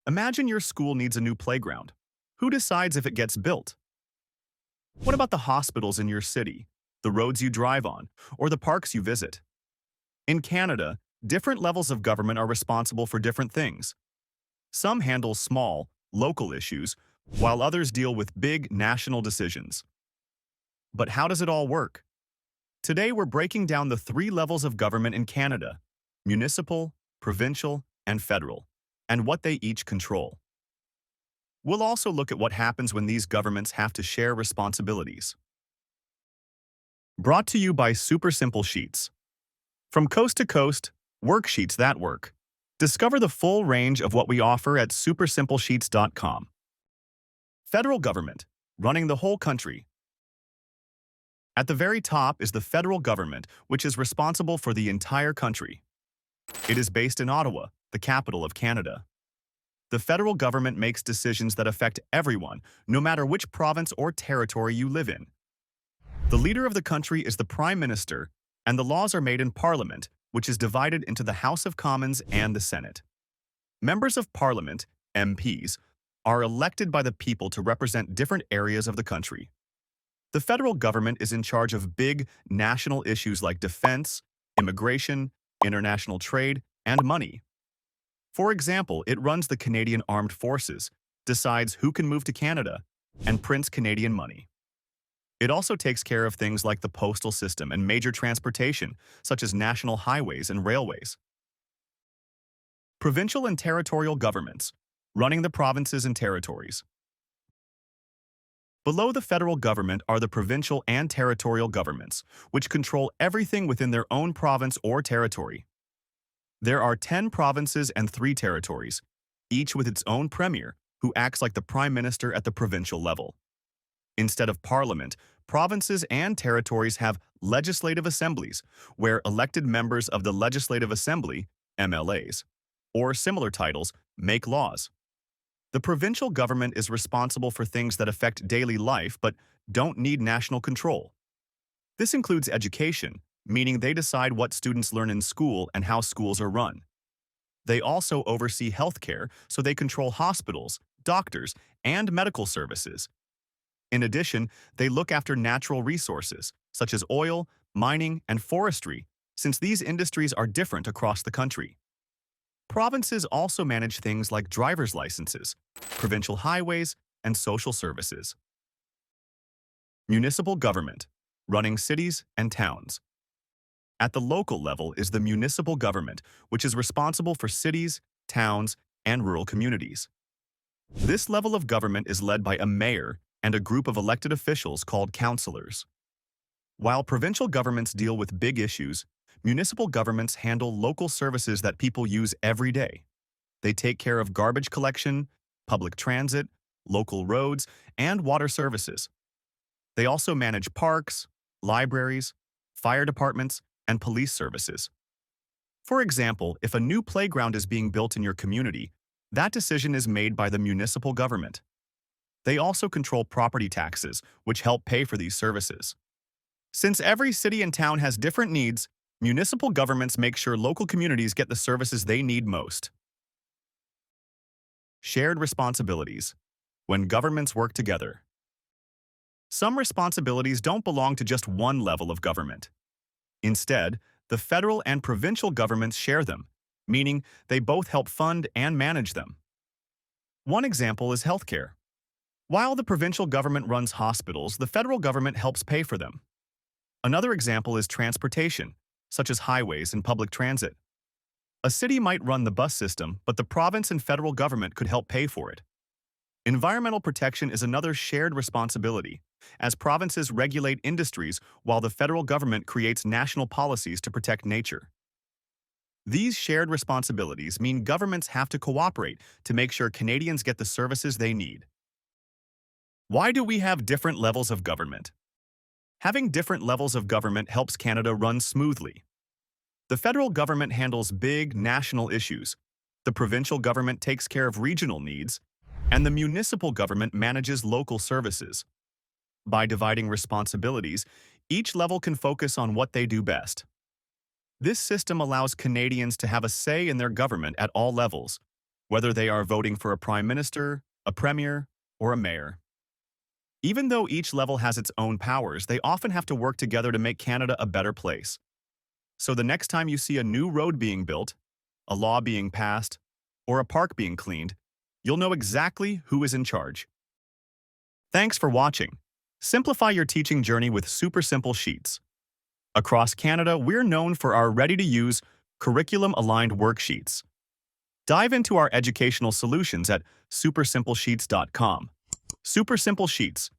Imagine your school needs a new playground. Who decides if it gets built? What about the hospitals in your city, the roads you drive on, or the parks you visit? In Canada, different levels of government are responsible for different things. Some handle small, local issues, while others deal with big national decisions. But how does it all work? Today, we're breaking down the three levels of government in Canada: municipal, provincial, and federal, and what they each control. We'll also look at what happens when these governments have to share responsibilities. Brought to you by Super Simple Sheets. From coast to coast, worksheets that work. Discover the full range of what we offer at supersimplesheets.com. Federal government, running the whole country. At the very top is the federal government, which is responsible for the entire country. It is based in Ottawa, the capital of Canada. The federal government makes decisions that affect everyone, no matter which province or territory you live in. The leader of the country is the Prime Minister, and the laws are made in Parliament, which is divided into the House of Commons and the Senate. Members of Parliament, MPs, are elected by the people to represent different areas of the country. The federal government is in charge of big national issues like defense, immigration, international trade, and money. For example, it runs the Canadian Armed Forces, decides who can move to Canada, and prints Canadian money. It also takes care of things like the postal system and major transportation, such as national highways and railways. Provincial and territorial governments, running the provinces and territories. Below the federal government are the provincial and territorial governments, which control everything within their own province or territory. There are 10 provinces and 3 territories, each with its own premier, who acts like the prime minister at the provincial level. Instead of parliament, provinces and territories have legislative assemblies, where elected members of the Legislative Assembly, MLAs, or similar titles, make laws. The provincial government is responsible for things that affect daily life but don't need national control. This includes education, meaning they decide what students learn in school and how schools are run. They also oversee healthcare, so they control hospitals, doctors, and medical services. In addition, they look after natural resources, such as oil, mining, and forestry, since these industries are different across the country. Provinces also manage things like driver's licenses, provincial highways, and social services. Municipal government, running cities and towns. At the local level is the municipal government, which is responsible for cities, towns, and rural communities. This level of government is led by a mayor and a group of elected officials called councillors. While provincial governments deal with big issues, municipal governments handle local services that people use every day. They take care of garbage collection, public transit, local roads, and water services. They also manage parks, libraries, fire departments, and police services. For example, if a new playground is being built in your community, that decision is made by the municipal government. They also control property taxes, which help pay for these services. Since every city and town has different needs, municipal governments make sure local communities get the services they need most. Shared responsibilities, when governments work together. Some responsibilities don't belong to just one level of government. Instead, the federal and provincial governments share them, meaning they both help fund and manage them. One example is healthcare. While the provincial government runs hospitals, the federal government helps pay for them. Another example is transportation, such as highways and public transit. A city might run the bus system, but the province and federal government could help pay for it. Environmental protection is another shared responsibility, as provinces regulate industries while the federal government creates national policies to protect nature. These shared responsibilities mean governments have to cooperate to make sure Canadians get the services they need. Why do we have different levels of government? Having different levels of government helps Canada run smoothly. The federal government handles big national issues, the provincial government takes care of regional needs, and the municipal government manages local services. By dividing responsibilities, each level can focus on what they do best. This system allows Canadians to have a say in their government at all levels, whether they are voting for a prime minister, a premier, or a mayor. Even though each level has its own powers, they often have to work together to make Canada a better place. So the next time you see a new road being built, a law being passed, or a park being cleaned, you'll know exactly who is in charge. Thanks for watching. Simplify your teaching journey with super simple sheets. Across Canada, we're known for our ready-to-use, curriculum-aligned worksheets. Dive into our educational solutions at supersimplesheets.com. Super Simple Sheets.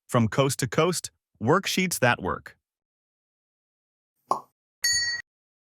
From coast to coast, worksheets that work.